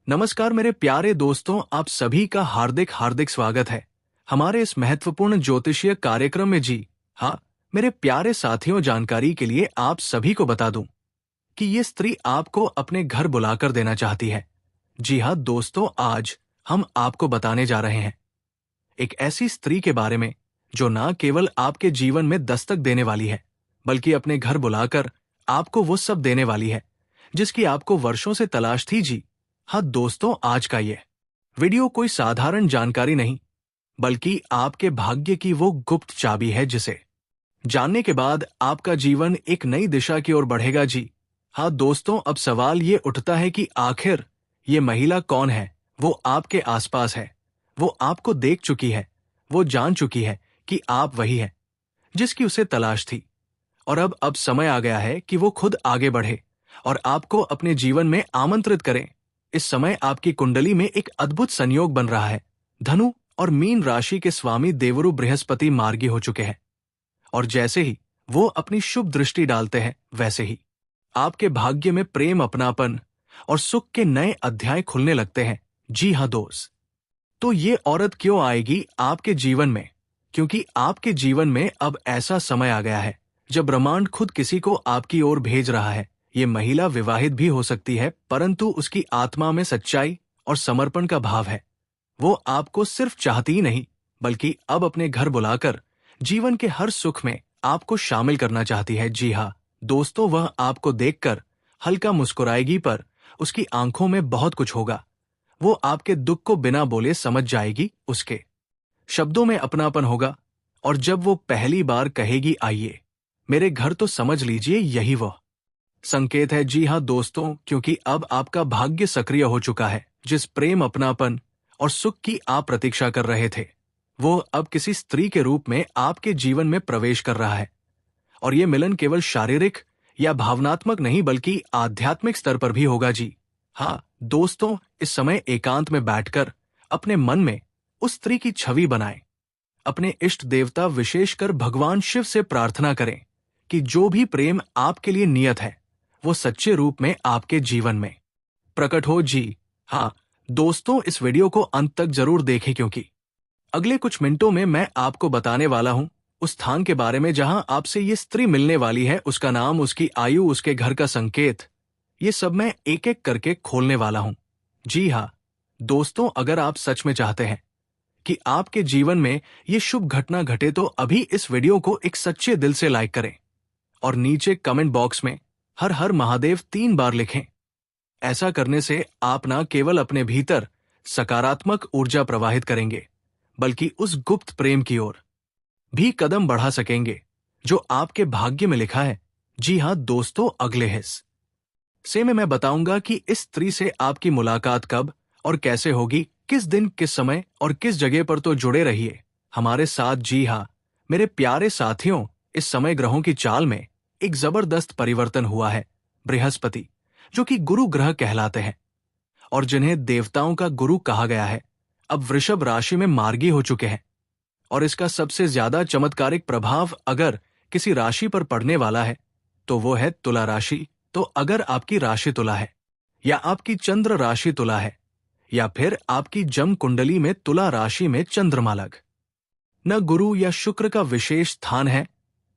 नमस्कार मेरे प्यारे दोस्तों, आप सभी का हार्दिक हार्दिक स्वागत है हमारे इस महत्वपूर्ण ज्योतिषीय कार्यक्रम में। जी हाँ, मेरे प्यारे साथियों, जानकारी के लिए आप सभी को बता दूं कि ये स्त्री आपको अपने घर बुलाकर देना चाहती है। जी हाँ दोस्तों, आज हम आपको बताने जा रहे हैं एक ऐसी स्त्री के बारे में जो ना केवल आपके जीवन में दस्तक देने वाली है, बल्कि अपने घर बुलाकर आपको वो सब देने वाली है जिसकी आपको वर्षों से तलाश थी। जी हाँ दोस्तों, आज का ये वीडियो कोई साधारण जानकारी नहीं, बल्कि आपके भाग्य की वो गुप्त चाबी है जिसे जानने के बाद आपका जीवन एक नई दिशा की ओर बढ़ेगा। जी हाँ दोस्तों, अब सवाल ये उठता है कि आखिर ये महिला कौन है। वो आपके आसपास है, वो आपको देख चुकी है, वो जान चुकी है कि आप वही हैं जिसकी उसे तलाश थी। और अब समय आ गया है कि वो खुद आगे बढ़े और आपको अपने जीवन में आमंत्रित करें। इस समय आपकी कुंडली में एक अद्भुत संयोग बन रहा है। धनु और मीन राशि के स्वामी देवरु बृहस्पति मार्गी हो चुके हैं, और जैसे ही वो अपनी शुभ दृष्टि डालते हैं, वैसे ही आपके भाग्य में प्रेम, अपनापन और सुख के नए अध्याय खुलने लगते हैं। जी हाँ दोस्त, तो ये औरत क्यों आएगी आपके जीवन में? क्योंकि आपके जीवन में अब ऐसा समय आ गया है जब ब्रह्मांड खुद किसी को आपकी ओर भेज रहा है। ये महिला विवाहित भी हो सकती है, परंतु उसकी आत्मा में सच्चाई और समर्पण का भाव है। वो आपको सिर्फ चाहती ही नहीं, बल्कि अब अपने घर बुलाकर जीवन के हर सुख में आपको शामिल करना चाहती है। जी हाँ दोस्तों, वह आपको देखकर हल्का मुस्कुराएगी, पर उसकी आंखों में बहुत कुछ होगा। वो आपके दुख को बिना बोले समझ जाएगी, उसके शब्दों में अपनापन होगा, और जब वो पहली बार कहेगी आइए मेरे घर, तो समझ लीजिए यही वह संकेत है। जी हाँ दोस्तों, क्योंकि अब आपका भाग्य सक्रिय हो चुका है। जिस प्रेम, अपनापन और सुख की आप प्रतीक्षा कर रहे थे, वो अब किसी स्त्री के रूप में आपके जीवन में प्रवेश कर रहा है। और ये मिलन केवल शारीरिक या भावनात्मक नहीं, बल्कि आध्यात्मिक स्तर पर भी होगा। जी हाँ दोस्तों, इस समय एकांत में बैठकर अपने मन में उस स्त्री की छवि बनाएं। अपने इष्ट देवता, विशेषकर भगवान शिव से प्रार्थना करें कि जो भी प्रेम आपके लिए नियत है, वो सच्चे रूप में आपके जीवन में प्रकट हो। जी हाँ दोस्तों, इस वीडियो को अंत तक जरूर देखें, क्योंकि अगले कुछ मिनटों में मैं आपको बताने वाला हूं उस स्थान के बारे में जहां आपसे ये स्त्री मिलने वाली है। उसका नाम, उसकी आयु, उसके घर का संकेत, ये सब मैं एक एक करके खोलने वाला हूं। जी हाँ दोस्तों, अगर आप सच में चाहते हैं कि आपके जीवन में ये शुभ घटना घटे, तो अभी इस वीडियो को एक सच्चे दिल से लाइक करें और नीचे कमेंट बॉक्स में हर हर महादेव 3 बार लिखें। ऐसा करने से आप न केवल अपने भीतर सकारात्मक ऊर्जा प्रवाहित करेंगे, बल्कि उस गुप्त प्रेम की ओर भी कदम बढ़ा सकेंगे जो आपके भाग्य में लिखा है। जी हाँ दोस्तों, अगले हिस्से में मैं बताऊंगा कि इस स्त्री से आपकी मुलाकात कब और कैसे होगी, किस दिन, किस समय और किस जगह पर। तो जुड़े रहिए हमारे साथ। जी हाँ मेरे प्यारे साथियों, इस समय ग्रहों की चाल में एक जबरदस्त परिवर्तन हुआ है। बृहस्पति, जो कि गुरु ग्रह कहलाते हैं और जिन्हें देवताओं का गुरु कहा गया है, अब वृषभ राशि में मार्गी हो चुके हैं। और इसका सबसे ज्यादा चमत्कारिक प्रभाव अगर किसी राशि पर पड़ने वाला है, तो वो है तुला राशि। तो अगर आपकी राशि तुला है, या आपकी चंद्र राशि तुला है, या फिर आपकी जम कुंडली में तुला राशि में चंद्रमा लग न गुरु या शुक्र का विशेष स्थान है,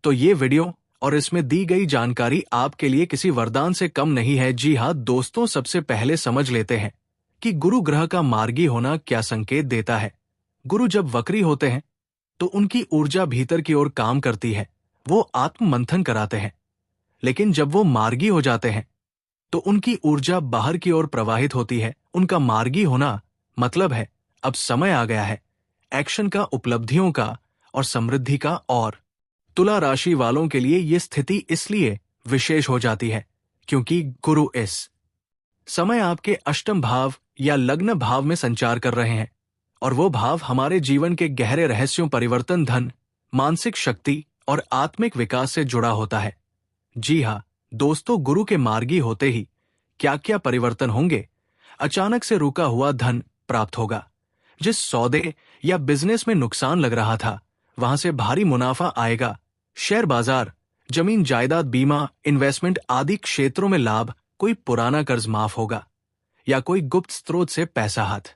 तो ये वीडियो और इसमें दी गई जानकारी आपके लिए किसी वरदान से कम नहीं है। जी हाँ दोस्तों, सबसे पहले समझ लेते हैं कि गुरु ग्रह का मार्गी होना क्या संकेत देता है। गुरु जब वक्री होते हैं, तो उनकी ऊर्जा भीतर की ओर काम करती है, वो आत्म मंथन कराते हैं। लेकिन जब वो मार्गी हो जाते हैं, तो उनकी ऊर्जा बाहर की ओर प्रवाहित होती है। उनका मार्गी होना मतलब है अब समय आ गया है एक्शन का, उपलब्धियों का और समृद्धि का। और तुला राशि वालों के लिए ये स्थिति इसलिए विशेष हो जाती है क्योंकि गुरु इस समय आपके अष्टम भाव या लग्न भाव में संचार कर रहे हैं, और वो भाव हमारे जीवन के गहरे रहस्यों, परिवर्तन, धन, मानसिक शक्ति और आत्मिक विकास से जुड़ा होता है। जी हाँ दोस्तों, गुरु के मार्गी होते ही क्या क्या परिवर्तन होंगे। अचानक से रुका हुआ धन प्राप्त होगा। जिस सौदे या बिजनेस में नुकसान लग रहा था, वहां से भारी मुनाफा आएगा। शेयर बाजार, जमीन जायदाद, बीमा, इन्वेस्टमेंट आदि क्षेत्रों में लाभ। कोई पुराना कर्ज माफ होगा या कोई गुप्त स्रोत से पैसा हाथ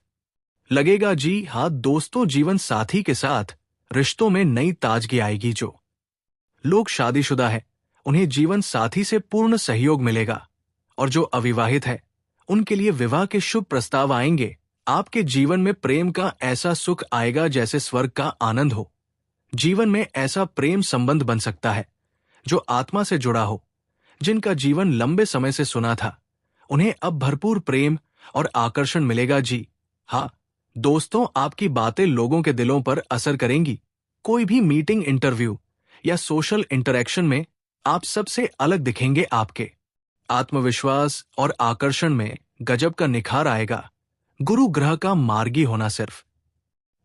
लगेगा। जी हाँ दोस्तों, जीवन साथी के साथ रिश्तों में नई ताजगी आएगी। जो लोग शादीशुदा है उन्हें जीवन साथी से पूर्ण सहयोग मिलेगा, और जो अविवाहित है उनके लिए विवाह के शुभ प्रस्ताव आएंगे। आपके जीवन में प्रेम का ऐसा सुख आएगा जैसे स्वर्ग का आनंद हो। जीवन में ऐसा प्रेम संबंध बन सकता है जो आत्मा से जुड़ा हो। जिनका जीवन लंबे समय से सुना था उन्हें अब भरपूर प्रेम और आकर्षण मिलेगा। जी हाँ दोस्तों, आपकी बातें लोगों के दिलों पर असर करेंगी। कोई भी मीटिंग, इंटरव्यू या सोशल इंटरैक्शन में आप सबसे अलग दिखेंगे। आपके आत्मविश्वास और आकर्षण में गजब का निखार आएगा। गुरु ग्रह का मार्गी होना सिर्फ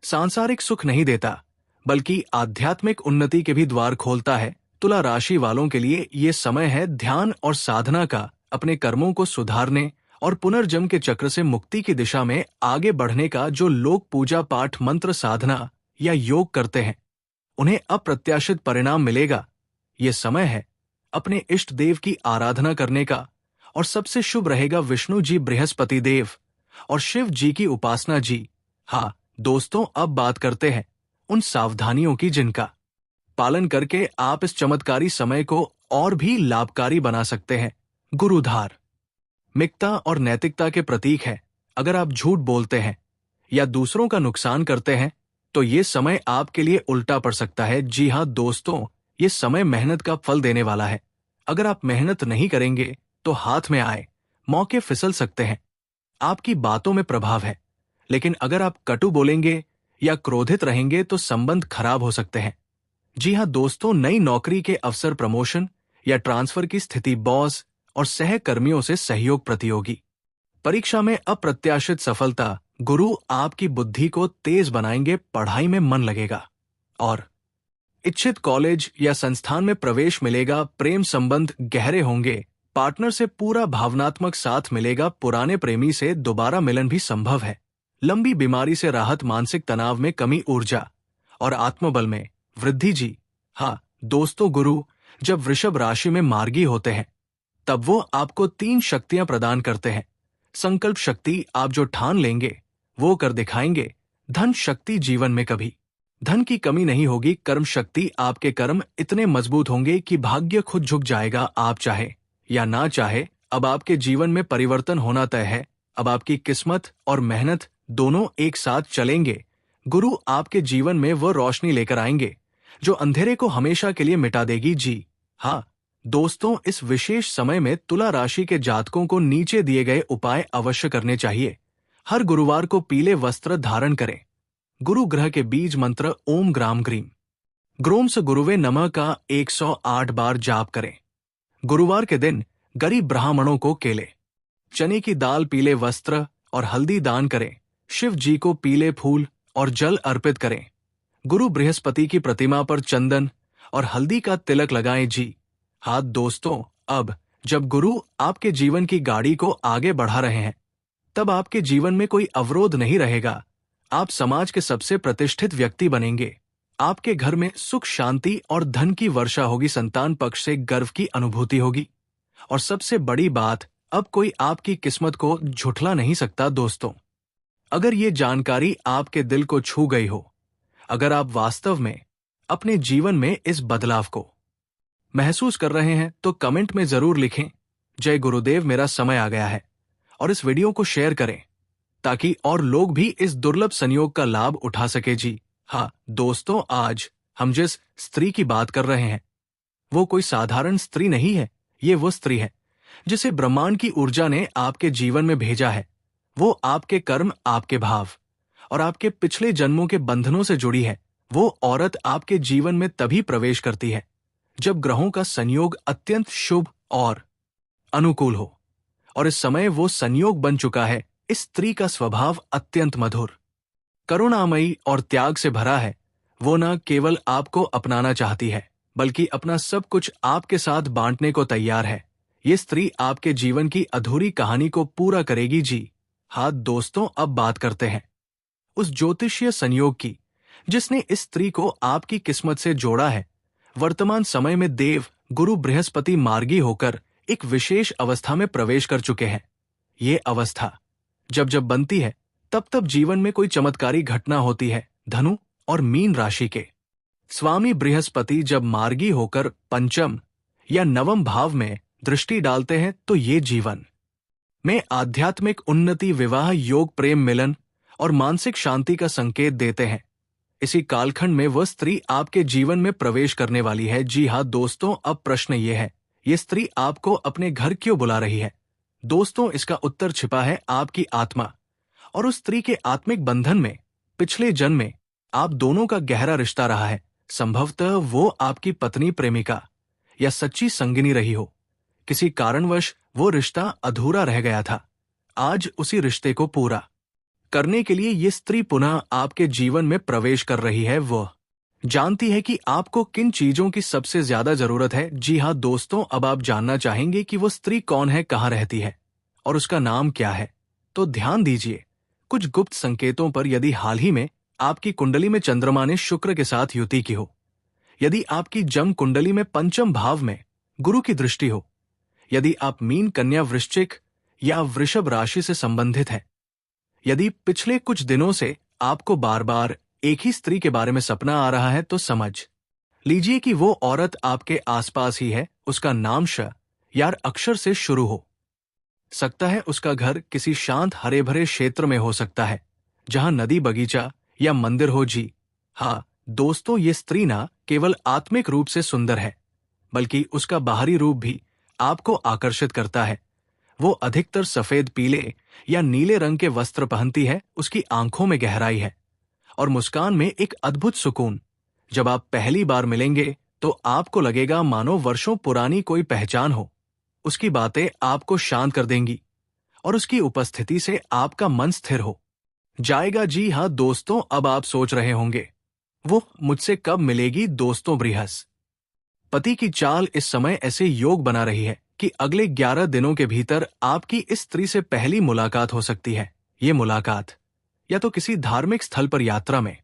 सांसारिक सुख नहीं देता बल्कि आध्यात्मिक उन्नति के भी द्वार खोलता है। तुला राशि वालों के लिए ये समय है ध्यान और साधना का, अपने कर्मों को सुधारने और पुनर्जन्म के चक्र से मुक्ति की दिशा में आगे बढ़ने का। जो लोग पूजा पाठ, मंत्र साधना या योग करते हैं उन्हें अप्रत्याशित परिणाम मिलेगा। ये समय है अपने इष्ट देव की आराधना करने का, और सबसे शुभ रहेगा विष्णु जी, बृहस्पति देव और शिव जी की उपासना। जी हाँ दोस्तों, अब बात करते हैं उन सावधानियों की जिनका पालन करके आप इस चमत्कारी समय को और भी लाभकारी बना सकते हैं। गुरुधार मिकता और नैतिकता के प्रतीक है। अगर आप झूठ बोलते हैं या दूसरों का नुकसान करते हैं तो ये समय आपके लिए उल्टा पड़ सकता है। जी हाँ दोस्तों, ये समय मेहनत का फल देने वाला है। अगर आप मेहनत नहीं करेंगे तो हाथ में आए मौके फिसल सकते हैं। आपकी बातों में प्रभाव है, लेकिन अगर आप कटु बोलेंगे या क्रोधित रहेंगे तो संबंध खराब हो सकते हैं। जी हाँ दोस्तों, नई नौकरी के अवसर, प्रमोशन या ट्रांसफर की स्थिति, बॉस और सहकर्मियों से सहयोग, प्रतियोगी परीक्षा में अप्रत्याशित सफलता। गुरु आपकी बुद्धि को तेज बनाएंगे, पढ़ाई में मन लगेगा और इच्छित कॉलेज या संस्थान में प्रवेश मिलेगा। प्रेम संबंध गहरे होंगे, पार्टनर से पूरा भावनात्मक साथ मिलेगा। पुराने प्रेमी से दोबारा मिलन भी संभव है। लंबी बीमारी से राहत, मानसिक तनाव में कमी, ऊर्जा और आत्मबल में वृद्धि। जी हाँ दोस्तों, गुरु जब वृषभ राशि में मार्गी होते हैं तब वो आपको 3 शक्तियां प्रदान करते हैं। संकल्प शक्ति, आप जो ठान लेंगे वो कर दिखाएंगे। धन शक्ति, जीवन में कभी धन की कमी नहीं होगी। कर्म शक्ति, आपके कर्म इतने मजबूत होंगे कि भाग्य खुद झुक जाएगा। आप चाहे या ना चाहे अब आपके जीवन में परिवर्तन होना तय है। अब आपकी किस्मत और मेहनत दोनों एक साथ चलेंगे। गुरु आपके जीवन में वो रोशनी लेकर आएंगे जो अंधेरे को हमेशा के लिए मिटा देगी। जी हाँ दोस्तों, इस विशेष समय में तुला राशि के जातकों को नीचे दिए गए उपाय अवश्य करने चाहिए। हर गुरुवार को पीले वस्त्र धारण करें। गुरु ग्रह के बीज मंत्र ओम ग्राम ग्रीम ग्रोम स गुरुवे नमः का 108 बार जाप करें। गुरुवार के दिन गरीब ब्राह्मणों को केले, चने की दाल, पीले वस्त्र और हल्दी दान करें। शिव जी को पीले फूल और जल अर्पित करें। गुरु बृहस्पति की प्रतिमा पर चंदन और हल्दी का तिलक लगाएं। जी हाँ दोस्तों, अब जब गुरु आपके जीवन की गाड़ी को आगे बढ़ा रहे हैं तब आपके जीवन में कोई अवरोध नहीं रहेगा। आप समाज के सबसे प्रतिष्ठित व्यक्ति बनेंगे। आपके घर में सुख, शांति और धन की वर्षा होगी। संतान पक्ष से गर्व की अनुभूति होगी, और सबसे बड़ी बात, अब कोई आपकी किस्मत को झुठला नहीं सकता। दोस्तों, अगर ये जानकारी आपके दिल को छू गई हो, अगर आप वास्तव में अपने जीवन में इस बदलाव को महसूस कर रहे हैं तो कमेंट में जरूर लिखें, जय गुरुदेव, मेरा समय आ गया है। और इस वीडियो को शेयर करें ताकि और लोग भी इस दुर्लभ संयोग का लाभ उठा सके। जी हाँ दोस्तों, आज हम जिस स्त्री की बात कर रहे हैं वो कोई साधारण स्त्री नहीं है। ये वो स्त्री है जिसे ब्रह्मांड की ऊर्जा ने आपके जीवन में भेजा है। वो आपके कर्म, आपके भाव और आपके पिछले जन्मों के बंधनों से जुड़ी है। वो औरत आपके जीवन में तभी प्रवेश करती है जब ग्रहों का संयोग अत्यंत शुभ और अनुकूल हो, और इस समय वो संयोग बन चुका है। इस स्त्री का स्वभाव अत्यंत मधुर, करुणामयी और त्याग से भरा है। वो न केवल आपको अपनाना चाहती है बल्कि अपना सब कुछ आपके साथ बांटने को तैयार है। ये स्त्री आपके जीवन की अधूरी कहानी को पूरा करेगी। जी हाँ दोस्तों, अब बात करते हैं उस ज्योतिषीय संयोग की जिसने इस स्त्री को आपकी किस्मत से जोड़ा है। वर्तमान समय में देव गुरु बृहस्पति मार्गी होकर एक विशेष अवस्था में प्रवेश कर चुके हैं। ये अवस्था जब जब बनती है तब तब जीवन में कोई चमत्कारी घटना होती है। धनु और मीन राशि के स्वामी बृहस्पति जब मार्गी होकर पंचम या नवम भाव में दृष्टि डालते हैं तो ये जीवन में आध्यात्मिक उन्नति, विवाह योग, प्रेम मिलन और मानसिक शांति का संकेत देते हैं। इसी कालखंड में वह स्त्री आपके जीवन में प्रवेश करने वाली है। जी हाँ दोस्तों, अब प्रश्न ये है, ये स्त्री आपको अपने घर क्यों बुला रही है? दोस्तों, इसका उत्तर छिपा है आपकी आत्मा और उस स्त्री के आत्मिक बंधन में। पिछले जन्म में आप दोनों का गहरा रिश्ता रहा है। संभवतः वो आपकी पत्नी, प्रेमिका या सच्ची संगिनी रही हो। किसी कारणवश वो रिश्ता अधूरा रह गया था। आज उसी रिश्ते को पूरा करने के लिए ये स्त्री पुनः आपके जीवन में प्रवेश कर रही है। वो जानती है कि आपको किन चीजों की सबसे ज्यादा जरूरत है। जी हाँ दोस्तों, अब आप जानना चाहेंगे कि वो स्त्री कौन है, कहाँ रहती है और उसका नाम क्या है। तो ध्यान दीजिए कुछ गुप्त संकेतों पर। यदि हाल ही में आपकी कुंडली में चंद्रमा ने शुक्र के साथ युति की हो, यदि आपकी जन्म कुंडली में पंचम भाव में गुरु की दृष्टि हो, यदि आप मीन, कन्या, वृश्चिक या वृषभ राशि से संबंधित हैं, यदि पिछले कुछ दिनों से आपको बार बार एक ही स्त्री के बारे में सपना आ रहा है, तो समझ लीजिए कि वो औरत आपके आसपास ही है। उसका नाम श या अक्षर से शुरू हो सकता है। उसका घर किसी शांत हरे भरे क्षेत्र में हो सकता है, जहां नदी, बगीचा या मंदिर हो। जी हाँ दोस्तों, ये स्त्री ना केवल आत्मिक रूप से सुंदर है, बल्कि उसका बाहरी रूप भी आपको आकर्षित करता है। वो अधिकतर सफेद, पीले या नीले रंग के वस्त्र पहनती है। उसकी आंखों में गहराई है और मुस्कान में एक अद्भुत सुकून। जब आप पहली बार मिलेंगे तो आपको लगेगा मानो वर्षों पुरानी कोई पहचान हो। उसकी बातें आपको शांत कर देंगी और उसकी उपस्थिति से आपका मन स्थिर हो जाएगा। जी हाँ दोस्तों, अब आप सोच रहे होंगे वो मुझसे कब मिलेगी? दोस्तों, बृहस्पति की चाल इस समय ऐसे योग बना रही है कि अगले 11 दिनों के भीतर आपकी इस स्त्री से पहली मुलाकात हो सकती है। ये मुलाकात या तो किसी धार्मिक स्थल पर यात्रा में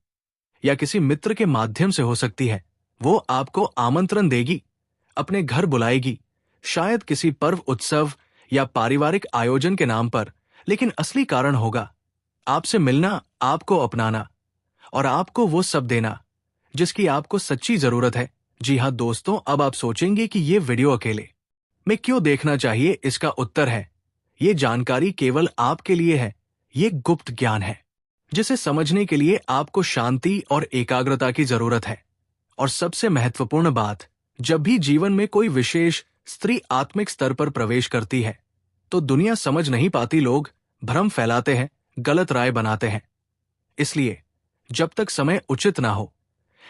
या किसी मित्र के माध्यम से हो सकती है। वो आपको आमंत्रण देगी, अपने घर बुलाएगी, शायद किसी पर्व, उत्सव या पारिवारिक आयोजन के नाम पर। लेकिन असली कारण होगा आपसे मिलना, आपको अपनाना और आपको वो सब देना जिसकी आपको सच्ची जरूरत है। जी हाँ दोस्तों, अब आप सोचेंगे कि ये वीडियो अकेले में क्यों देखना चाहिए? इसका उत्तर है, ये जानकारी केवल आपके लिए है। ये गुप्त ज्ञान है जिसे समझने के लिए आपको शांति और एकाग्रता की जरूरत है। और सबसे महत्वपूर्ण बात, जब भी जीवन में कोई विशेष स्त्री आत्मिक स्तर पर प्रवेश करती है तो दुनिया समझ नहीं पाती। लोग भ्रम फैलाते हैं, गलत राय बनाते हैं। इसलिए जब तक समय उचित ना हो,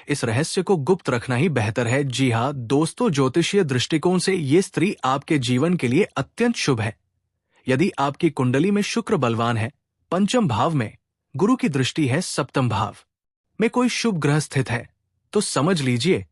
इस रहस्य को गुप्त रखना ही बेहतर है। जी हाँ दोस्तों, ज्योतिषीय दृष्टिकोण से ये स्त्री आपके जीवन के लिए अत्यंत शुभ है। यदि आपकी कुंडली में शुक्र बलवान है, पंचम भाव में गुरु की दृष्टि है, सप्तम भाव में कोई शुभ ग्रह स्थित है, तो समझ लीजिए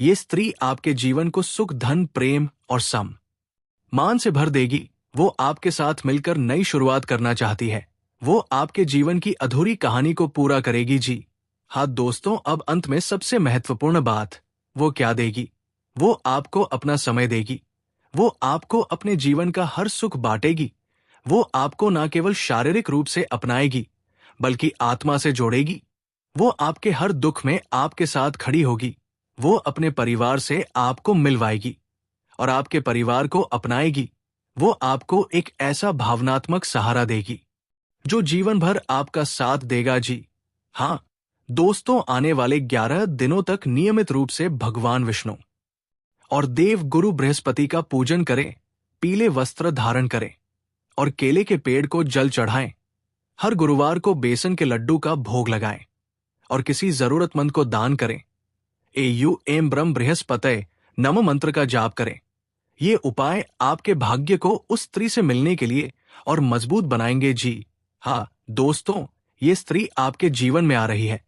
ये स्त्री आपके जीवन को सुख, धन, प्रेम और सम्मान से भर देगी। वो आपके साथ मिलकर नई शुरुआत करना चाहती है। वो आपके जीवन की अधूरी कहानी को पूरा करेगी। जी हाँ दोस्तों, अब अंत में सबसे महत्वपूर्ण बात, वो क्या देगी? वो आपको अपना समय देगी। वो आपको अपने जीवन का हर सुख बांटेगी। वो आपको न केवल शारीरिक रूप से अपनाएगी, बल्कि आत्मा से जोड़ेगी। वो आपके हर दुख में आपके साथ खड़ी होगी। वो अपने परिवार से आपको मिलवाएगी और आपके परिवार को अपनाएगी। वो आपको एक ऐसा भावनात्मक सहारा देगी जो जीवन भर आपका साथ देगा। जी हाँ दोस्तों, आने वाले 11 दिनों तक नियमित रूप से भगवान विष्णु और देव गुरु बृहस्पति का पूजन करें, पीले वस्त्र धारण करें और केले के पेड़ को जल चढ़ाएं। हर गुरुवार को बेसन के लड्डू का भोग लगाएं और किसी जरूरतमंद को दान करें। एम ब्रह्म बृहस्पतये नम मंत्र का जाप करें। ये उपाय आपके भाग्य को उस स्त्री से मिलने के लिए और मजबूत बनाएंगे। जी हाँ दोस्तों, ये स्त्री आपके जीवन में आ रही है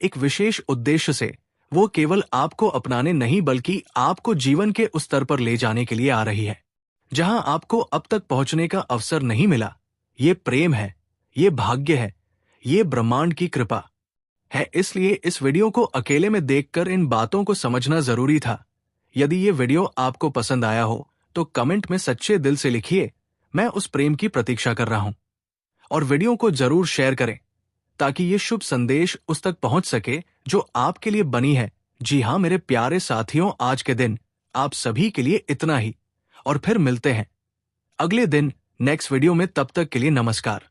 एक विशेष उद्देश्य से। वो केवल आपको अपनाने नहीं, बल्कि आपको जीवन के उस स्तर पर ले जाने के लिए आ रही है जहां आपको अब तक पहुंचने का अवसर नहीं मिला। ये प्रेम है, ये भाग्य है, ये ब्रह्मांड की कृपा है। इसलिए इस वीडियो को अकेले में देखकर इन बातों को समझना जरूरी था। यदि ये वीडियो आपको पसंद आया हो तो कमेंट में सच्चे दिल से लिखिए, मैं उस प्रेम की प्रतीक्षा कर रहा हूं। और वीडियो को जरूर शेयर करें ताकि ये शुभ संदेश उस तक पहुंच सके जो आपके लिए बनी है। जी हाँ मेरे प्यारे साथियों, आज के दिन आप सभी के लिए इतना ही, और फिर मिलते हैं अगले दिन नेक्स्ट वीडियो में। तब तक के लिए नमस्कार।